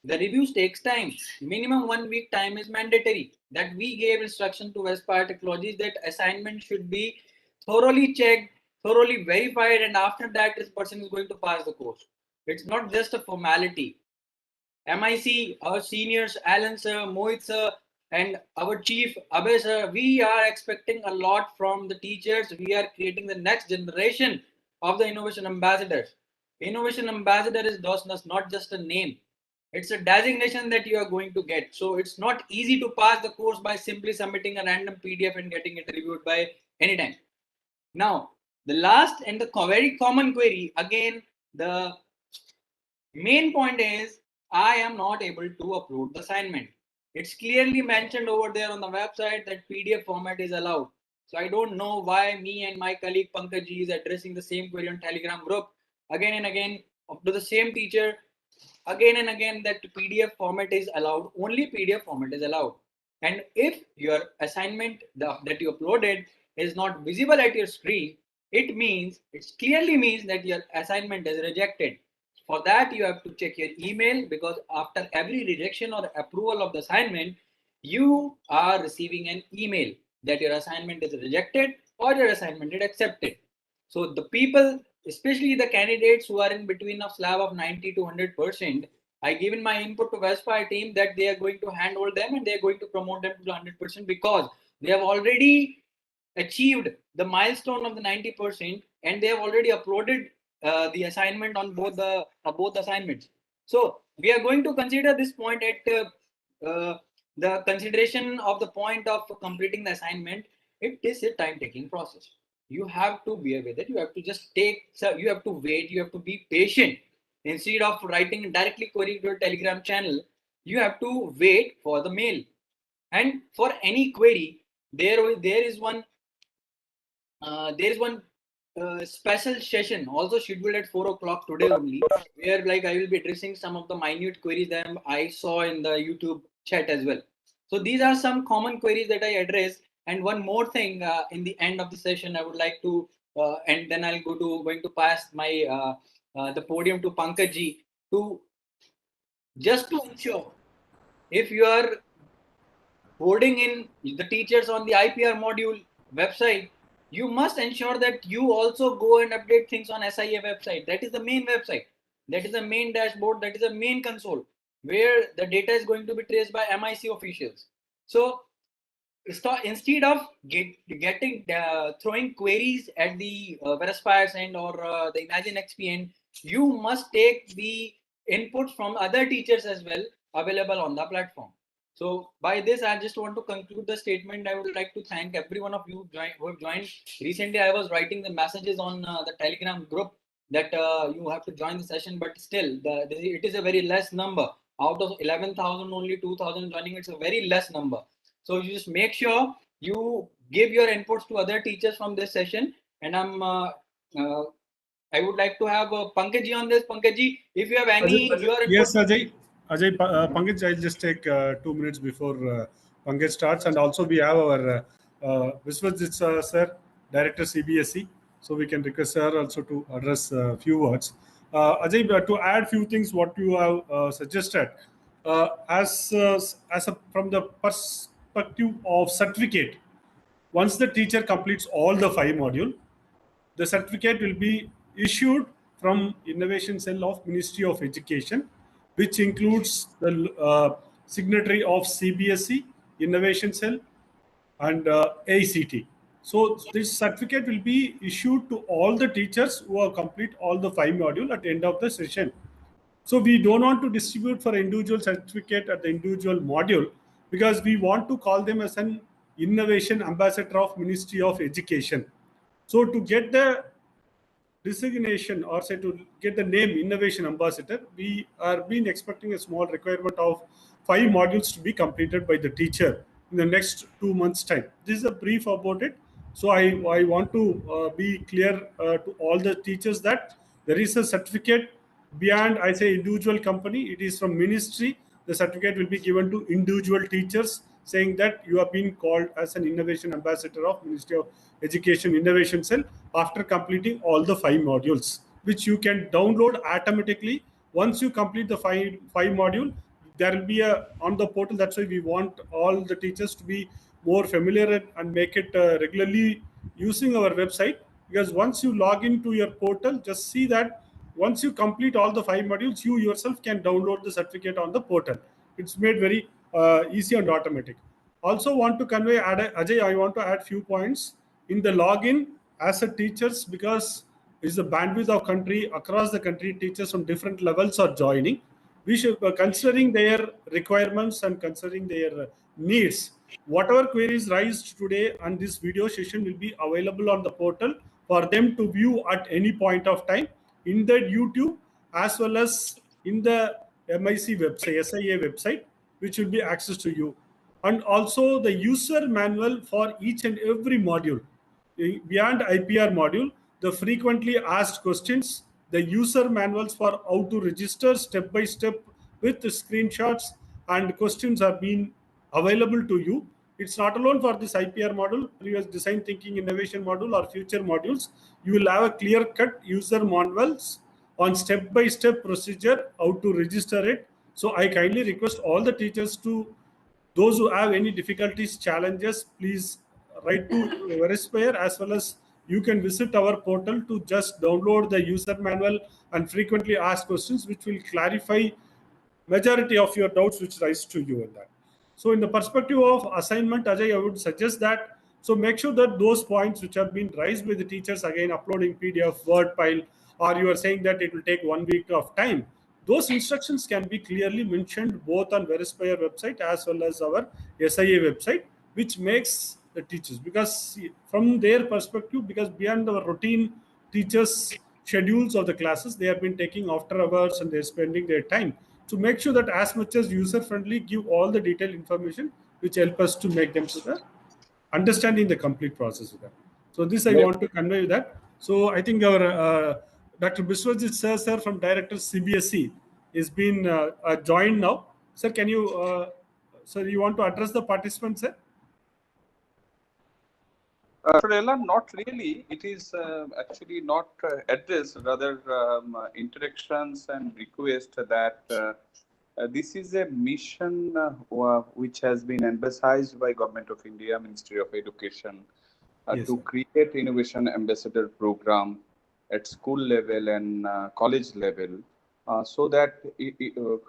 The reviews takes time. Minimum 1 week time is mandatory. That we gave instruction to Verispire Technologies that assignment should be thoroughly checked, thoroughly verified, and after that this person is going to pass the course. It's not just a formality. MIC, our seniors, Alan sir, Mohit sir, and our chief Ajay sir, we are expecting a lot from the teachers. We are creating the next generation of the innovation ambassadors. Innovation ambassador is not just a name. It's a designation that you are going to get. So it's not easy to pass the course by simply submitting a random PDF and getting it reviewed by any time. Now, the last and the very common query, again, the main point is, I am not able to upload the assignment. It's clearly mentioned over there on the website that PDF format is allowed. So I don't know why me and my colleague Pankaj is addressing the same query on Telegram group again and again to the same teacher. Again and again that PDF format is allowed, only PDF format is allowed. And if your assignment that you uploaded is not visible at your screen, it clearly means that your assignment is rejected. For that, you have to check your email, because after every rejection or approval of the assignment, you are receiving an email that your assignment is rejected or your assignment is accepted. So the people, especially the candidates who are in between a slab of 90 to 100%, I given my input to Verispire team that they are going to handhold them and they are going to promote them to 100% because they have already achieved the milestone of the 90% and they have already uploaded the assignment on both assignments. So we are going to consider this point at the consideration of the point of completing the assignment. It is a time-taking process. You have to bear with it. You have to just you have to wait. You have to be patient. Instead of writing directly query to a Telegram channel, you have to wait for the mail. And for any query, there is one special session also scheduled at 4 o'clock today only, where like I will be addressing some of the minute queries that I saw in the YouTube chat as well. So these are some common queries that I address. And one more thing, in the end of the session, I would like to, and then I'll going to pass my the podium to Pankaj to just to ensure if you are boarding in the teachers on the IPR module website, you must ensure that you also go and update things on SIA website. That is the main website. That is the main dashboard. That is the main console where the data is going to be traced by MIC officials. So instead of getting throwing queries at the Verispire end or the Imagine XP end, you must take the inputs from other teachers as well available on the platform. So by this, I just want to conclude the statement. I would like to thank every one of you who have joined. Recently, I was writing the messages on the Telegram group that you have to join the session, but still, it is a very less number. Out of 11,000, only 2,000 joining. It's a very less number. So you just make sure you give your inputs to other teachers from this session. And I would like to have Pankaj on this. Pankaj, if you have any, yes, Ajay, Pankaj, I'll just take 2 minutes before Pankaj starts, and also we have our Viswajit sir, Director CBSE, so we can request her also to address a few words. Ajay, to add few things what you have suggested, from the perspective of certificate, once the teacher completes all the 5 modules, the certificate will be issued from Innovation Cell of Ministry of Education, which includes the signatory of CBSE, Innovation Cell, and AICTE. So this certificate will be issued to all the teachers who have complete all the 5 modules at the end of the session. So we don't want to distribute for individual certificate at the individual module, because we want to call them as an innovation ambassador of Ministry of Education. So to get the designation, or say to get the name innovation ambassador, we are been expecting a small requirement of 5 modules to be completed by the teacher in the next 2 months time. This is a brief about it. So I want to be clear to all the teachers that there is a certificate beyond, I say, individual company. It is from ministry. The certificate will be given to individual teachers, saying that you have been called as an innovation ambassador of Ministry of Education Innovation Cell after completing all the 5 modules, which you can download automatically. Once you complete the five module, there will be a on the portal. That's why we want all the teachers to be more familiar and make it regularly using our website, because once you log into your portal, just see that once you complete all the 5 modules, you yourself can download the certificate on the portal. It's made very easy and automatic. Also want to convey, Ajay, I want to add few points in the login as a teachers, because it's the bandwidth of country, across the country, teachers from different levels are joining. We should, considering their requirements and considering their needs, whatever queries raised today and this video session will be available on the portal for them to view at any point of time in the YouTube, as well as in the MIC website, SIA website, which will be access to you. And also the user manual for each and every module. Beyond IPR module, the frequently asked questions, the user manuals for how to register step by step with the screenshots and questions are being available to you. It's not alone for this IPR module, previous design thinking innovation module or future modules. You will have a clear cut user manuals on step by step procedure, how to register it. So I kindly request all the teachers to, those who have any difficulties, challenges, please write to Verispire, as well as you can visit our portal to just download the user manual and frequently asked questions, which will clarify majority of your doubts which rise to you in that. So in the perspective of assignment, Ajay, I would suggest that, so make sure that those points which have been raised by the teachers, again uploading PDF, Word file, or you are saying that it will take 1 week of time, those instructions can be clearly mentioned both on Verispire website as well as our SIA website, which makes the teachers, because from their perspective, because beyond our routine teachers schedules of the classes, they have been taking after hours and they're spending their time to make sure that as much as user friendly, give all the detailed information which help us to make them understanding the complete process of that. So this I want to convey that. So I think our Dr. Biswajit sir from Director CBSE is been joined now. Sir, can you, sir, you want to address the participants, sir? Elan, not really. It is actually not addressed, rather interactions and request that this is a mission which has been emphasized by Government of India, Ministry of Education, Yes, to sir. create innovation ambassador program at school level and college level, so that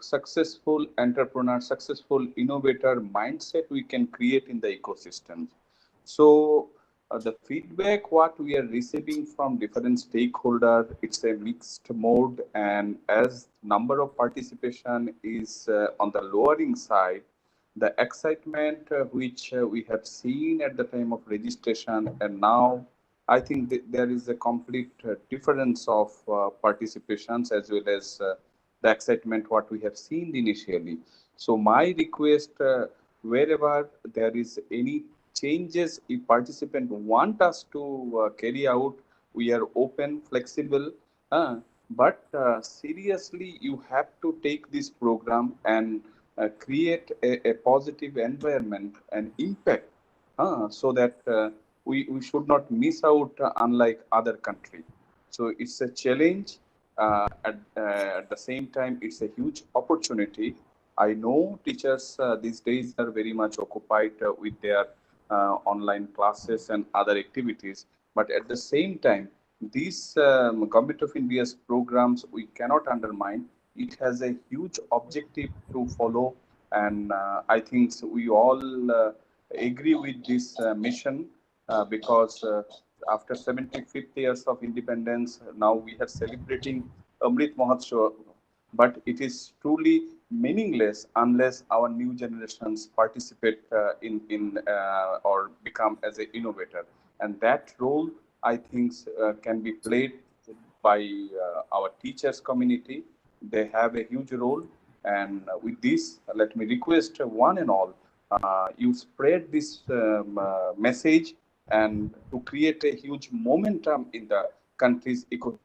successful entrepreneur, successful innovator mindset we can create in the ecosystem. So the feedback what we are receiving from different stakeholders, it's a mixed mode, and as number of participation is on the lowering side, the excitement which we have seen at the time of registration and now, I think there is a complete difference of participations as well as the excitement what we have seen initially. So my request, wherever there is any changes, if participant want us to carry out, we are open, flexible, but seriously, you have to take this program and create a positive environment and impact, so that we should not miss out, unlike other country. So it's a challenge. At the same time, it's a huge opportunity. I know teachers these days are very much occupied with their online classes and other activities. But at the same time, these Government of India's programs, we cannot undermine. It has a huge objective to follow. And I think we all agree with this mission, because after 75th years of independence, now we are celebrating Amrit Mahotsav, but it is truly meaningless unless our new generations participate in or become as an innovator, and that role I think can be played by our teachers community. They have a huge role, and with this, let me request one and all, you spread this message and to create a huge momentum in the country's ecosystem.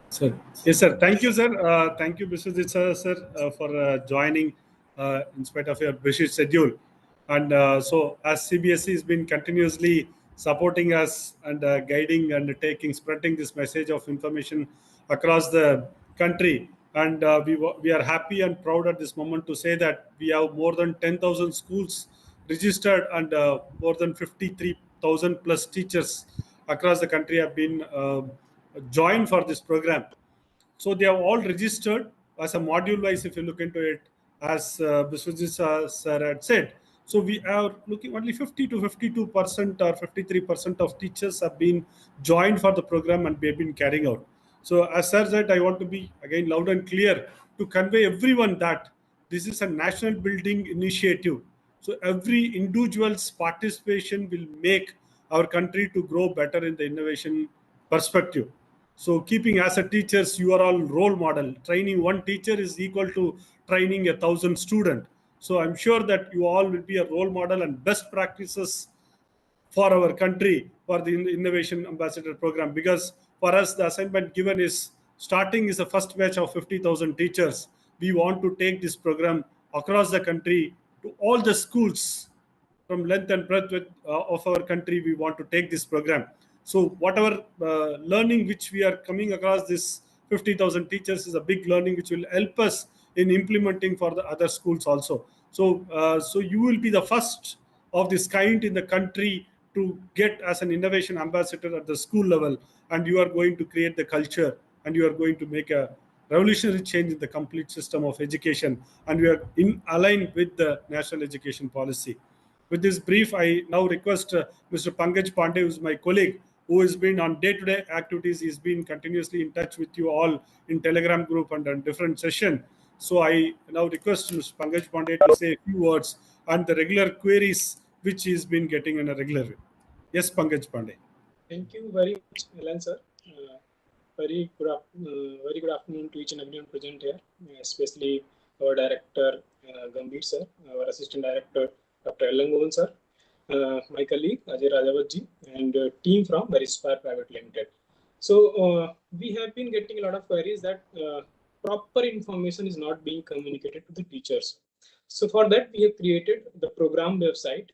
Sir. Yes, sir. Thank you, sir. Thank you, Biswajit sir, for joining in spite of your busy schedule. And so, as CBSE has been continuously supporting us and guiding and spreading this message of information across the country, and we are happy and proud at this moment to say that we have more than 10,000 schools registered, and more than 53,000 plus teachers across the country have been joined for this program. So they have all registered as a module wise. If you look into it, as Biswajit sir had said, so we are looking only 50 to 52% or 53% of teachers have been joined for the program and we have been carrying out. So as sir said, I want to be again loud and clear to convey everyone that this is a national building initiative. So every individual's participation will make our country to grow better in the innovation perspective. So keeping as a teachers, you are all role model. Training one teacher is equal to training 1,000 student. So I'm sure that you all will be a role model and best practices for our country for the innovation ambassador program, because for us the assignment given is starting is the first batch of 50,000 teachers. We want to take this program across the country to all the schools from length and breadth of our country. We want to take this program. So whatever learning which we are coming across this 50,000 teachers is a big learning which will help us in implementing for the other schools also. So you will be the first of this kind in the country to get as an innovation ambassador at the school level, and you are going to create the culture, and you are going to make a revolutionary change in the complete system of education, and we are in aligned with the national education policy. With this brief, I now request Mr. Pankaj Pandey, who is my colleague, who has been on day-to-day activities. He's been continuously in touch with you all in Telegram group and on different session. So I now request Mr. Pankaj Pandey to say a few words on the regular queries which he's been getting in a regular way. Yes, Pankaj Pandey. Thank you very much, Elan sir. Very good afternoon to each and everyone present here, especially our director Gambhir sir, our assistant director Dr. Elan Govan sir, my colleague Ajay Rajawat ji, and team from Verispire Private Limited. So we have been getting a lot of queries that proper information is not being communicated to the teachers. So for that, we have created the program website,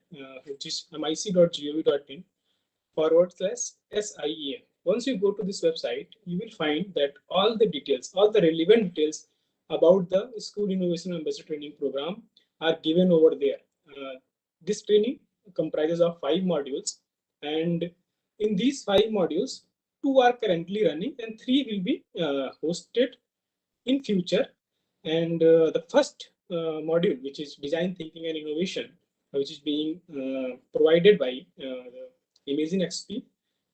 which is mic.gov.in /SIEM. Once you go to this website, you will find that all the details, all the relevant details about the School Innovation Ambassador Training Program are given over there. This training comprises of 5 modules, and in these 5 modules, 2 are currently running and 3 will be hosted in future. And the first module, which is Design Thinking and Innovation, which is being provided by the Imagine XP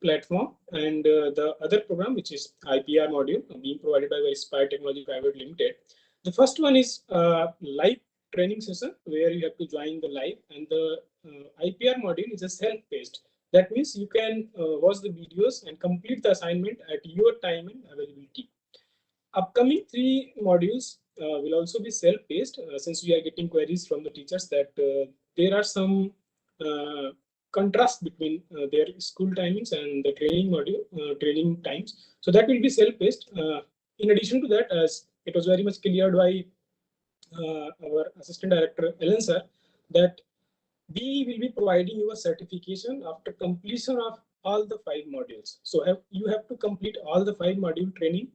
platform, and the other program, which is IPR module, being provided by Verispire Technology Private Limited. The first one is live training session, where you have to join the live, and the IPR module is a self-paced. That means you can watch the videos and complete the assignment at your time and availability. Upcoming 3 modules will also be self-paced, since we are getting queries from the teachers that there are some contrast between their school timings and the training module, training times. So that will be self-paced. In addition to that, as it was very much cleared by our assistant director Elan sir, that we will be providing you a certification after completion of all the 5 modules. So you have to complete all the 5 module training,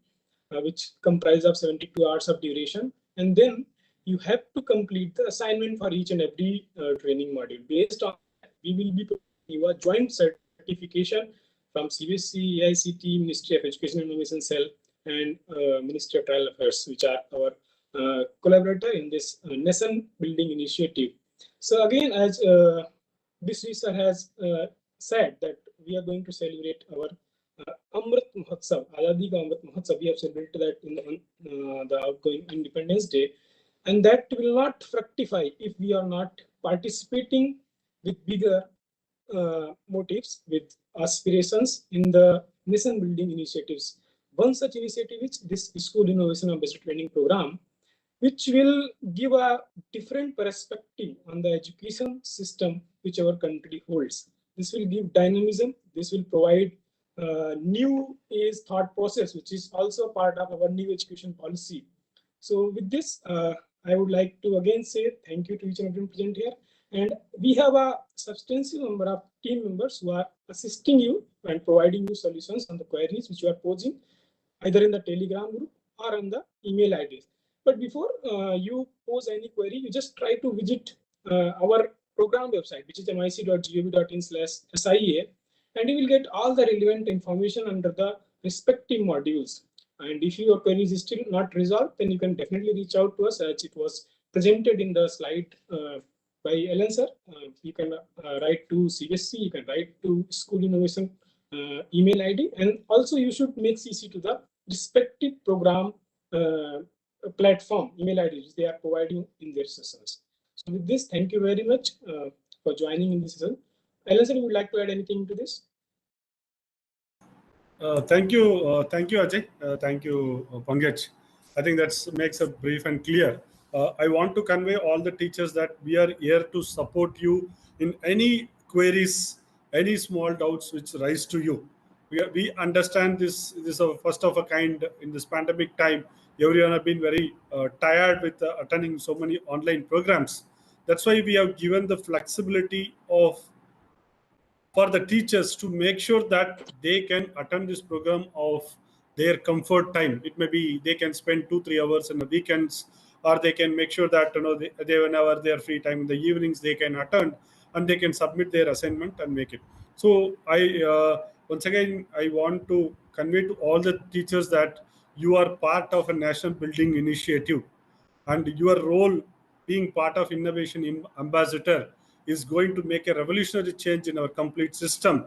which comprise of 72 hours of duration, and then you have to complete the assignment for each and every training module. Based on that, we will be providing you a joint certification from CBSE, AICTE, Ministry of Education and Innovation Cell, and Ministry of Tribal Affairs, which are our collaborator in this nation building initiative. So again, as Bisri sir has said, that we are going to celebrate our Amrit Mahotsav, Azadi ka Amrit Mahotsav. We have celebrated that in the outgoing Independence Day, and that will not fructify if we are not participating with bigger motives, with aspirations in the nation building initiatives. One such initiative is this School Innovation Ambassador Training Program, which will give a different perspective on the education system which our country holds. This will give dynamism. This will provide new age thought process, which is also part of our new education policy. So with this, I would like to again say thank you to each and everyone present here. And we have a substantial number of team members who are assisting you and providing you solutions on the queries which you are posing, either in the Telegram group or on the email IDs. But before you pose any query, you just try to visit our program website, which is mic.gov.in/SIEM, and you will get all the relevant information under the respective modules. And if your query is still not resolved, then you can definitely reach out to us, as it was presented in the slide by Elan sir. You can write to CBSE, you can write to School Innovation email ID, and also you should make CC to the respective program platform email IDs they are providing in their sessions. So with this, thank you very much for joining in this session. Elan sir, would like to add anything to this? Thank you, Ajay. Thank you, Pankaj. I think that makes it brief and clear. I want to convey all the teachers that we are here to support you in any queries, any small doubts which rise to you. We understand this is a first of a kind in this pandemic time. Everyone have been very tired with attending so many online programs. That's why we have given the flexibility of for the teachers to make sure that they can attend this program of their comfort time. It may be they can spend 2-3 hours in the weekends, or they can make sure that they whenever they are free time in the evenings they can attend and they can submit their assignment and make it. So I once again I want to convey to all the teachers that you are part of a national building initiative, and your role being part of innovation ambassador is going to make a revolutionary change in our complete system,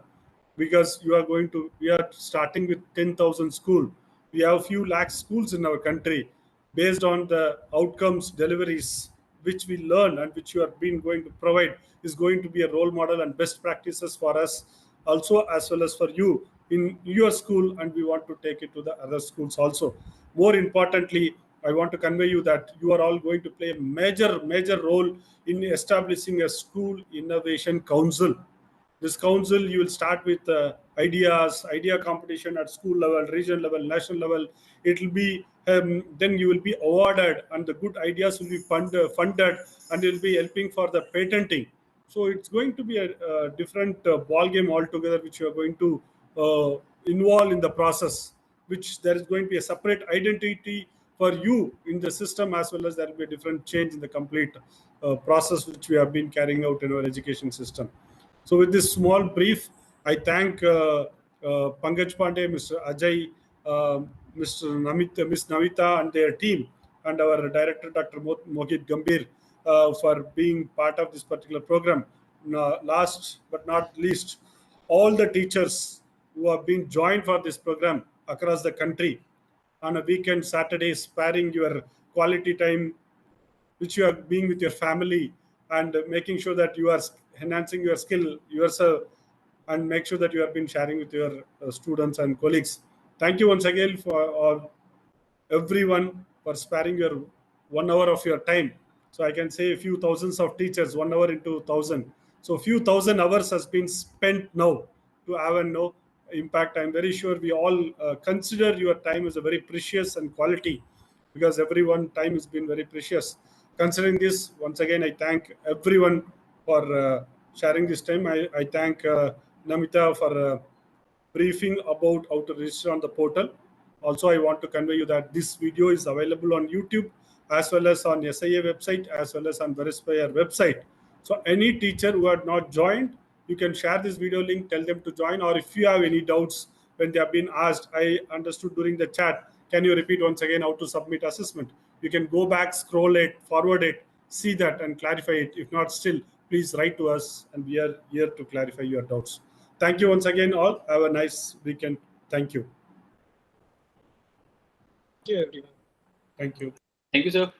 because we are starting with 10,000 school. We have few lakh schools in our country. Based on the outcomes deliveries which we learn and which you are being going to provide is going to be a role model and best practices for us also, as well as for you in your school, and we want to take it to the other schools also. More importantly, I want to convey you that you are all going to play a major role in establishing a school innovation council. This council, you will start with idea competition at school level, region level, national level. It will be then you will be awarded, and the good ideas will be funded, and it will be helping for the patenting. So it's going to be a different ball game altogether, which you are going to involve in the process. Which there is going to be a separate identity for you in the system, as well as there will be a different change in the complete process which we have been carrying out in our education system. So with this small brief, I thank Pankaj Pandey, Mr. Ajay, Mr. Namita, Ms. Namita and their team, and our director, Dr. Mohit Gambhir, for being part of this particular program. Last but not least, all the teachers who have been joined for this program across the country on a weekend, Saturday, sparing your quality time which you are being with your family, and making sure that you are enhancing your skill yourself, and make sure that you have been sharing with your students and colleagues. Thank you once again for everyone for sparing your 1 hour of your time. So I can say a few thousands of teachers, 1 hour into 1,000. So few thousand hours has been spent now to have a no impact. I'm very sure we all consider your time as a very precious and quality, because everyone time has been very precious. Considering this, once again, I thank everyone for sharing this time. I thank Namita for briefing about how to register on the portal. Also, I want to convey you that this video is available on YouTube, as well as on SIA website, as well as on Verispire website. So any teacher who had not joined, you can share this video link, tell them to join, or if you have any doubts when they have been asked, I understood during the chat, can you repeat once again how to submit assessment? You can go back, scroll it, forward it, see that and clarify it. If not still, please write to us and we are here to clarify your doubts. Thank you once again all. Have a nice weekend. Thank you. Thank you, everyone. Thank you. Thank you, sir.